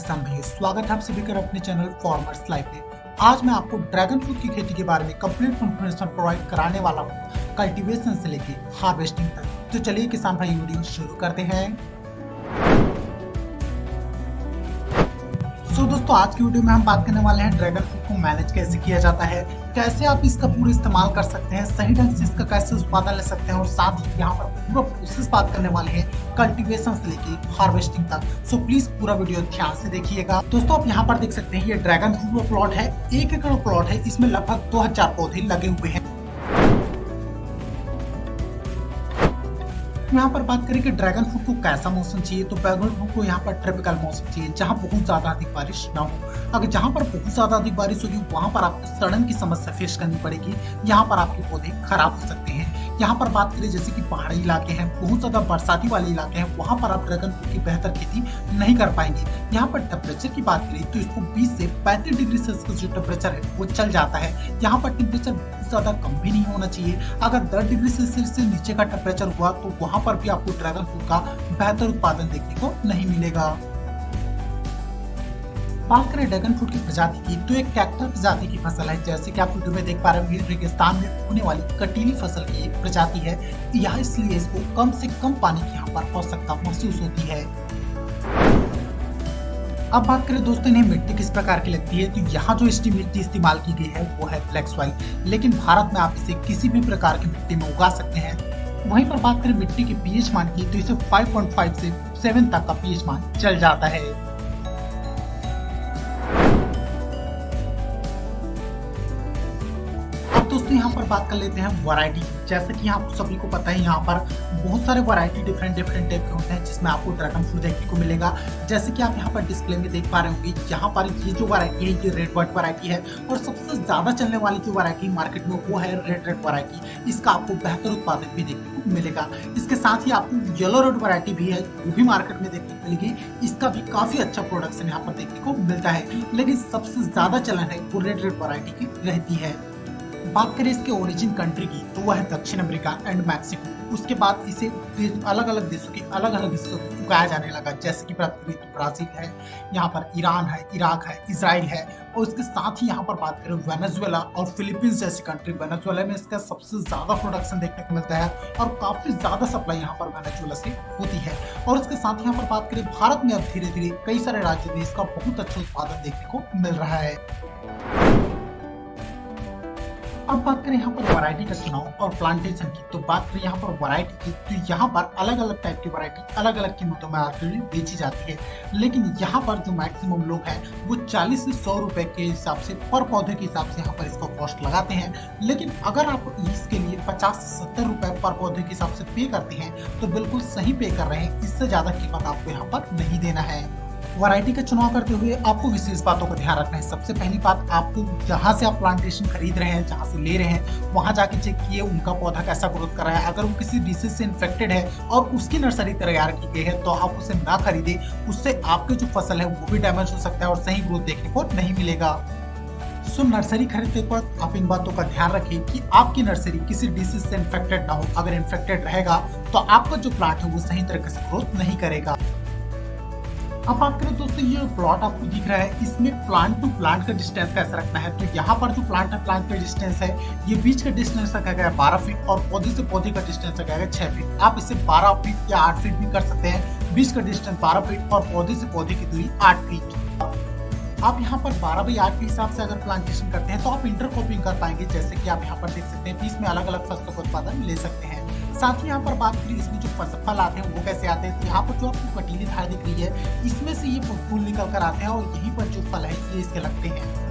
किसान भाइयों, स्वागत है आप सभी का अपने चैनल फार्मर्स लाइफ में। आज मैं आपको ड्रैगन फ्रूट की खेती के बारे में कंप्लीट इन्फॉर्मेशन प्रोवाइड कराने वाला हूँ, कल्टीवेशन से लेके हार्वेस्टिंग तक। तो चलिए किसान भाई वीडियो शुरू करते हैं। दोस्तों आज की वीडियो में हम बात करने वाले हैं ड्रैगन फ्रूट को मैनेज कैसे किया जाता है, कैसे आप इसका पूरा इस्तेमाल कर सकते हैं, सही ढंग से इसका कैसे उत्पादन ले सकते हैं और साथ ही यहाँ पर पूरा प्रोसेस बात करने वाले हैं कल्टीवेशन से लेके हार्वेस्टिंग तक। सो प्लीज पूरा वीडियो ध्यान से देखिएगा। दोस्तों आप यहाँ पर देख सकते हैं ये ड्रैगन फ्रूट का प्लॉट है, 1 एकड़ प्लॉट है। इसमें लगभग 2000 पौधे लगे हुए हैं। यहाँ पर बात करें कि ड्रैगन फ्रूट को कैसा मौसम चाहिए, तो ड्रैगन फ्रूट को यहाँ पर ट्रॉपिकल मौसम चाहिए, जहाँ बहुत ज्यादा अधिक बारिश ना हो। अगर जहाँ पर बहुत ज्यादा अधिक बारिश होगी वहाँ पर आपको सड़न की समस्या फेस करनी पड़ेगी, यहाँ पर आपके पौधे खराब हो सकते हैं। यहाँ पर बात करें जैसे कि पहाड़ी इलाके हैं, बहुत ज्यादा बरसाती वाले इलाके हैं, वहाँ पर आप ड्रैगन फ्रूट की बेहतर खेती नहीं कर पाएंगे। यहाँ पर टेम्परेचर की बात करें तो इसको 20 से 35 डिग्री सेल्सियस जो टेम्परेचर है वो चल जाता है। यहाँ पर टेम्परेचर बहुत ज्यादा कम भी नहीं होना चाहिए। अगर 10 डिग्री सेल्सियस से नीचे का टेम्परेचर हुआ तो वहाँ पर भी आपको ड्रैगन फ्रूट का बेहतर उत्पादन देखने को नहीं मिलेगा। बात करें ड्रैगन फ्रूट की प्रजाति की, तो एक कैक्टर प्रजाति की फसल है। जैसे कि आप वीडियो में देख पा रहे हैं, रेगिस्तान में होने वाली कटीली फसल की प्रजाति है। यह इसलिए इसको कम से कम पानी की यहाँ पर आवश्यकता महसूस होती है। अब बात करें दोस्तों इन्हें मिट्टी किस प्रकार की लगती है, तो यहाँ जो मिट्टी इस्तेमाल की गई है वो है ब्लैक सॉइल, लेकिन भारत में आप इसे किसी भी प्रकार की मिट्टी में उगा सकते हैं। वहीं पर बात करें मिट्टी के पीएच मान की, तो इसे 5.5 से 7 तक का पीएच मान चल जाता है। दोस्तों यहाँ पर बात कर लेते हैं वैरायटी। जैसे कि आप सभी को पता है यहाँ पर बहुत सारे वैरायटी डिफरेंट टाइप के होते हैं जिसमें आपको ड्रैगन फ्रूट देखने को मिलेगा। जैसे कि आप यहाँ पर डिस्प्ले में देख पा रहे होंगे, यहाँ पर ये जो वैरायटी है ये रेड बर्ड वैरायटी है और सबसे ज्यादा चलने वाली जो वैरायटी मार्केट में वो है रेड वैरायटी। इसका आपको बेहतर उत्पादन भी देखने को मिलेगा। इसके साथ ही आपको येलो रेड वैरायटी भी है, वो भी मार्केट में देखने को मिलेगी। इसका भी काफी अच्छा प्रोडक्शन यहाँ पर देखने को मिलता है, लेकिन सबसे ज्यादा चलन है वो रेड वैरायटी की रहती है। बात करें इसके ओरिजिन कंट्री की, तो वह है दक्षिण अमेरिका एंड मैक्सिको। उसके बाद इसे अलग अलग देशों के अलग अलग हिस्सों में उगाया जाने लगा, जैसे कि ब्राजील है, यहाँ पर ईरान है, इराक है, इजराइल है, और इसके साथ ही यहाँ पर बात करें वेनेजुएला और फिलीपींस जैसी कंट्री। वेनेजुएला में इसका सबसे ज्यादा प्रोडक्शन देखने को मिलता है और काफी ज्यादा सप्लाई यहाँ पर वेनेजुएला से होती है। और इसके साथ यहाँ पर बात करें भारत में अब धीरे धीरे कई सारे राज्यों में इसका बहुत अच्छा उत्पादन देखने को मिल रहा है। अब बात करें यहाँ पर वैरायटी का चुनाव और प्लांटेशन की, तो बात करें यहाँ पर वैरायटी की, तो यहाँ पर अलग अलग टाइप की वैरायटी अलग अलग कीमतों में बेची जाती है। लेकिन यहाँ पर जो मैक्सिमम लोग हैं वो 40 से 100 रुपए के हिसाब से पर पौधे के हिसाब से यहाँ पर इसका कॉस्ट लगाते हैं। लेकिन अगर आप इसके लिए 50 से 70 रुपए पर पौधे के हिसाब से पे करते हैं तो बिल्कुल सही पे कर रहे हैं। इससे ज्यादा कीमत आपको यहाँ पर नहीं देना है। वैरायटी का चुनाव करते हुए आपको विशेष बातों का ध्यान रखना है। सबसे पहली बात, आपको जहां से आप प्लांटेशन खरीद रहे हैं, जहां से ले रहे हैं, वहां जाके चेक किए उनका पौधा कैसा ग्रोथ कर रहा है। अगर वो किसी डिसीज से इन्फेक्टेड है और उसकी नर्सरी तैयार की गई है तो आप उसे ना खरीदे, उससे आपके जो फसल है वो भी डैमेज हो सकता है और सही ग्रोथ देखने को नहीं मिलेगा। सो नर्सरी खरीदते वक्त आप इन बातों का ध्यान रखिए कि आपकी नर्सरी किसी डिसीज से इन्फेक्टेड ना हो। अगर इन्फेक्टेड रहेगा तो आपका जो प्लांट है वो सही तरीके से ग्रोथ नहीं करेगा। अब बात करें दोस्तों, ये प्लॉट आपको दिख रहा है, इसमें प्लांट टू प्लांट का डिस्टेंस कैसे रखना है, तो यहाँ पर जो प्लांट है प्लांट का डिस्टेंस है ये बीच का डिस्टेंस रखा गया है 12 फीट और पौधे से पौधे का डिस्टेंस रखा गया है 6 फीट। आप इसे 12 फीट या 8 फीट भी कर सकते हैं। बीच का डिस्टेंस 12 फीट और पौधे से पौधे की दूरी 8 फीट। आप यहाँ पर 12 बाई 8 के हिसाब से अगर प्लांटेशन करते हैं तो आप इंटरक्रॉपिंग कर पाएंगे। जैसे कि आप यहाँ पर देख सकते हैं बीच में अलग अलग फसलों का उत्पादन ले सकते हैं। साथ ही यहाँ पर बात करें इसमें जो फल आते हैं वो कैसे आते हैं, तो यहाँ पर जो आपको कटीली धार दिख रही है इसमें से ये फूल निकल कर आते हैं और यहीं पर जो फल है ये इसके लगते हैं।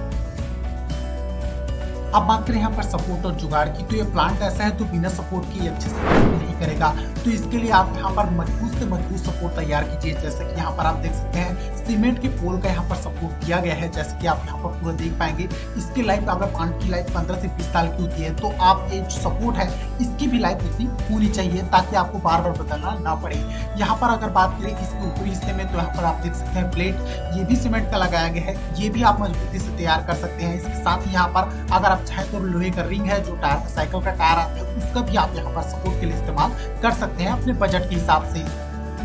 अब बात करें यहाँ पर सपोर्ट और जुगाड़ की, तो ये प्लांट ऐसा है तो बिना सपोर्ट के अच्छे से नहीं करेगा। तो इसके लिए आप यहाँ पर मजबूत से मजबूत सपोर्ट तैयार कीजिए। जैसे कि यहाँ पर आप देख सकते हैं सीमेंट के पोल का यहाँ पर सपोर्ट दिया गया है, जैसे कि आप यहाँ पर पूरा देख पाएंगे। इसकी लाइफ अगर प्लांट की लाइफ 15 से 20 साल की होती है तो आप ये जो सपोर्ट है इसकी भी लाइफ उतनी होनी चाहिए ताकि आपको बार बार बदलना ना पड़े। यहाँ पर अगर बात करें इसके ऊपरी हिस्से में, तो यहाँ पर आप देख सकते हैं प्लेट, ये भी सीमेंट का लगाया गया है, ये भी आप मजबूती से तैयार कर सकते हैं। इसके साथ ही यहाँ पर अगर आप चाहे तो लोहे का रिंग है, जो टायर साइकिल का टायर आता है उसका भी आप यहाँ पर सपोर्ट के लिए इस्तेमाल कर सकते हैं अपने बजट के हिसाब से।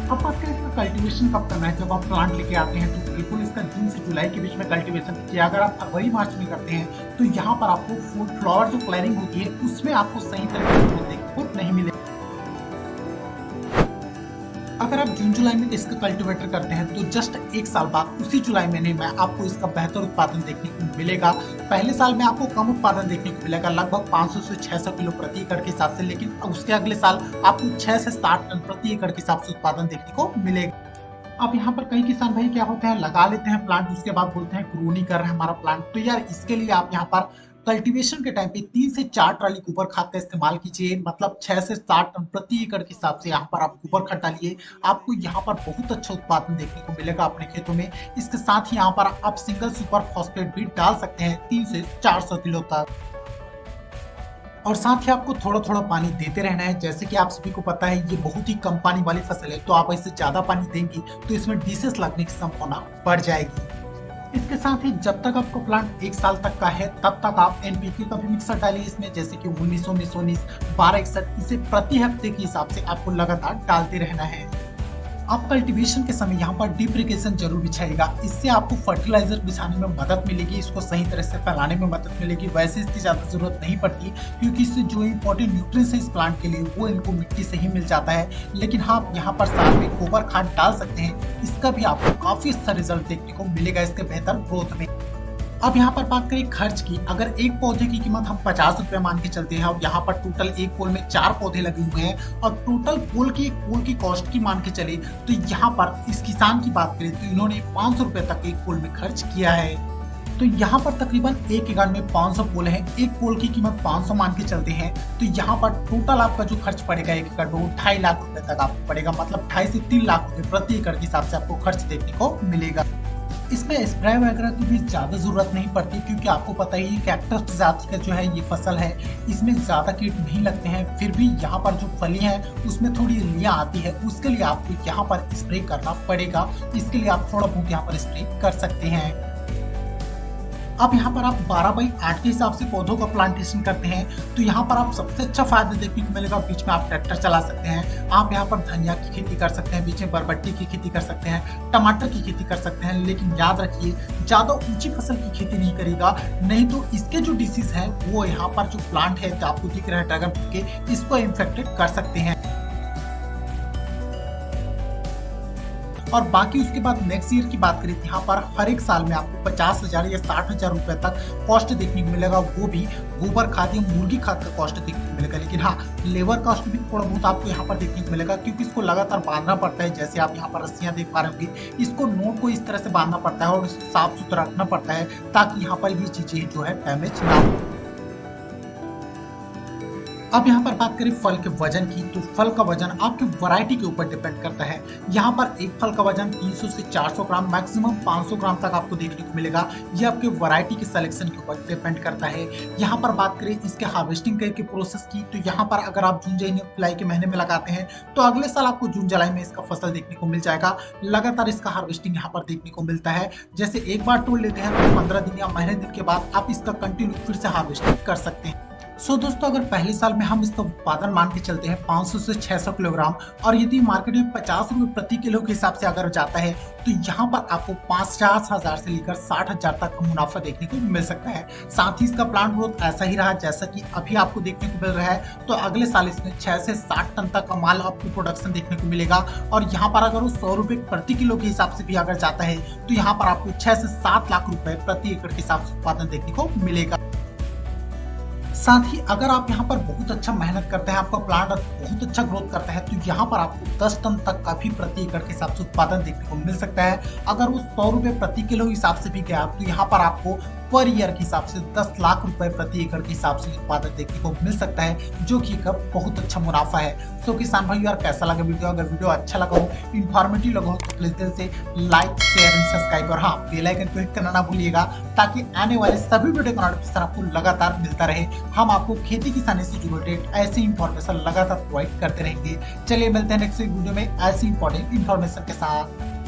अब बात करें इसका कल्टीवेशन कब करना है। जब आप प्लांट लेके आते हैं तो बिल्कुल इसका जून से जुलाई के बीच में कल्टीवेशन कीजिए। अगर आप फरवरी मार्च में करते हैं तो यहाँ पर आपको फूड फ्लावर जो क्लैरिंग होती है उसमें आपको सही तरीके से ग्रोथ देखने को नहीं मिलेगा। अगर आप जून जुलाई में इसका कल्टीवेटर करते हैं तो जस्ट एक साल बाद उसी जुलाई महीने में आपको इसका बेहतर उत्पादन देखने को मिलेगा। पहले साल में आपको कम उत्पादन देखने को मिलेगा, लगभग 500 से 600 किलो प्रति एकड़ के हिसाब से, लेकिन उसके अगले साल आपको 6 से 7 टन प्रति एकड़ के हिसाब से उत्पादन देखने को मिलेगा। अब यहाँ पर कई किसान भाई क्या होते हैं, लगा लेते हैं प्लांट, उसके बाद बोलते हैं ग्रो नहीं कर रहा है हमारा प्लांट। तो यार इसके लिए आप यहाँ पर कल्टीवेशन के टाइम पे 3 से 4 ट्राली गोबर खाद का इस्तेमाल कीजिए, मतलब 6 से 7 टन प्रति एकड़ के हिसाब से यहाँ पर आप गोबर खाद डालिए। आपको यहाँ पर बहुत अच्छा उत्पादन देखने को मिलेगा अपने खेतों में। इसके साथ ही यहाँ पर आप सिंगल सुपर फॉस्फेट भी डाल सकते हैं 3 से 400 किलो तक। और साथ ही आपको थोड़ा थोड़ा पानी देते रहना है। जैसे कि आप सभी को पता है ये बहुत ही कम पानी वाली फसल है, तो आप इससे ज्यादा पानी देंगी तो इसमें डिसीज लगने की संभावना बढ़ जाएगी। इसके साथ ही जब तक आपका प्लांट 1 साल तक का है तब तक आप एनपीके का भी मिक्सर डालिए इसमें, जैसे कि 19-19-19, 12-61, इसे प्रति हफ्ते के हिसाब से आपको लगातार डालते रहना है। आप कल्टीवेशन के समय यहाँ पर डीप इरिगेशन जरूर बिछाइएगा, इससे आपको फर्टिलाइजर बिछाने में मदद मिलेगी, इसको सही तरह से फैलाने में मदद मिलेगी। वैसे इसकी ज्यादा जरूरत नहीं पड़ती क्योंकि इससे जो इंपॉर्टेंट न्यूट्रिएंट्स है इस प्लांट के लिए वो इनको मिट्टी से ही मिल जाता है। लेकिन हाँ, यहाँ पर साथ में गोबर खाद डाल सकते हैं, इसका भी आपको काफी अच्छा रिजल्ट देखने को मिलेगा इसके बेहतर ग्रोथ में। अब यहाँ पर बात करें खर्च की, अगर एक पौधे की कीमत हम 50 रुपए मान के चलते हैं और यहाँ पर टोटल एक पोल में 4 पौधे लगे हुए हैं और टोटल पोल की कॉस्ट की मान के चले तो यहाँ पर इस किसान की बात करें तो इन्होंने 500 रुपए तक एक पोल में खर्च किया है। तो यहाँ पर तकरीबन एक एकड़ में 500 पोल है, एक पोल की कीमत 500 मान के चलते हैं तो यहाँ पर टोटल आपका जो खर्च पड़ेगा एक एकड़ में 2.5 लाख रुपए तक आपको पड़ेगा, मतलब 2.5 से 3 लाख रुपए प्रति एकड़ के हिसाब से आपको खर्च देखने को मिलेगा। इसमें स्प्रे वगैरह की भी ज्यादा जरूरत नहीं पड़ती क्योंकि आपको पता ही कैक्टस प्रजाति का जो है ये फसल है, इसमें ज्यादा कीट नहीं लगते हैं। फिर भी यहाँ पर जो फली है उसमें थोड़ी इल्लियां आती है, उसके लिए आपको यहाँ पर स्प्रे करना पड़ेगा। इसके लिए आप थोड़ा बहुत यहाँ पर स्प्रे कर सकते हैं। अब यहाँ पर आप 12x8 के हिसाब से पौधों का प्लांटेशन करते हैं तो यहाँ पर आप सबसे अच्छा फायदा देखने को मिलेगा। बीच में आप ट्रैक्टर चला सकते हैं, आप यहाँ पर धनिया की खेती कर सकते हैं, बीच में बरबट्टी की खेती कर सकते हैं, टमाटर की खेती कर सकते हैं। लेकिन याद रखिए ज्यादा ऊंची फसल की खेती नहीं करेगा, नहीं तो इसके जो डिसीज है वो यहाँ पर जो प्लांट है जो आपको दिख रहा है ड्रैगन फ्रूट के, इसको इन्फेक्टेड कर सकते हैं। और बाकी उसके बाद नेक्स्ट ईयर की बात करें तो यहाँ पर हर एक साल में आपको 50,000 या 60,000 रुपए तक कॉस्ट देखने को मिलेगा, वो भी गोबर खाद या मुर्गी खाद का कॉस्ट देखने को मिलेगा। लेकिन हाँ, लेबर कॉस्ट भी थोड़ा बहुत आपको यहाँ पर देखने को मिलेगा क्योंकि इसको लगातार बांधना पड़ता है। जैसे आप यहाँ पर रस्सियां देख पा रहे होंगे, इसको नोट को इस तरह से बांधना पड़ता है और इसे साफ सुथरा रखना पड़ता है ताकि यहाँ पर ये चीजें जो है डैमेज ना हो। अब यहाँ पर बात करें फल के वजन की, तो फल का वजन आपकी वैरायटी के ऊपर डिपेंड करता है। यहाँ पर एक फल का वजन 300 से 400 ग्राम, मैक्सिमम 500 ग्राम तक आपको देखने को मिलेगा। ये आपके वैरायटी के सिलेक्शन के ऊपर डिपेंड करता है। यहाँ पर बात करें इसके हार्वेस्टिंग के प्रोसेस की, तो यहाँ पर अगर आप जून जुलाई के महीने में लगाते हैं तो अगले साल आपको जून जुलाई में इसका फसल देखने को मिल जाएगा। लगातार इसका हार्वेस्टिंग यहाँ पर देखने को मिलता है। जैसे एक बार तोड़ लेते हैं तो 15 दिन या महीने दिन के बाद आप इसका कंटिन्यू फिर से हार्वेस्टिंग कर सकते हैं। दोस्तों, अगर पहले साल में हम इसका उत्पादन मान के चलते हैं 500 से 600 किलोग्राम और यदि मार्केट में 50 रुपए प्रति किलो के हिसाब से अगर जाता है तो यहाँ पर आपको 50,000 से लेकर 60,000 तक का मुनाफा देखने को मिल सकता है। साथ ही इसका प्लांट ग्रोथ ऐसा ही रहा जैसा कि अभी आपको देखने को मिल रहा है, तो अगले साल इसमें 6 से 7 टन तक का माल आपको प्रोडक्शन देखने को मिलेगा। और यहाँ पर अगर वो 100 रुपए प्रति किलो के हिसाब से भी अगर जाता है तो यहाँ पर आपको 6 से 7 लाख रुपए प्रति एकड़ के हिसाब से उत्पादन देखने को मिलेगा। साथ ही अगर आप यहाँ पर बहुत अच्छा मेहनत करते हैं, आपका प्लांट बहुत अच्छा ग्रोथ करता है, तो यहाँ पर आपको 10 टन तक का भी प्रति एकड़ के हिसाब से उत्पादन देखने को मिल सकता है। अगर वो 100 रुपए प्रति किलो हिसाब से भी गया तो यहाँ पर आपको पर ईयर के हिसाब से 10 लाख रुपए प्रति एकड़ के हिसाब से उत्पादन देखने को मिल सकता है, जो कि एक बहुत अच्छा मुनाफा है। तो किसान भाई यार, कैसा लगा वीडियो? अगर वीडियो अच्छा लगा हो, इन्फॉर्मेटिव लगा हो तो प्लीज दिल से लाइक, शेयर एंड सब्सक्राइब और हाँ, बेल आइकन क्लिक करना ना भूलिएगा ताकि आने वाले सभी वीडियो का नोटिफिकेशन आपको लगातार मिलता रहे। हम आपको खेती किसानी से रिलेटेड ऐसी इंफॉर्मेशन लगातार प्रोवाइड करते रहेंगे। चलिए मिलते हैं नेक्स्ट वीडियो में ऐसी इंपॉर्टेंट इंफॉर्मेशन के साथ।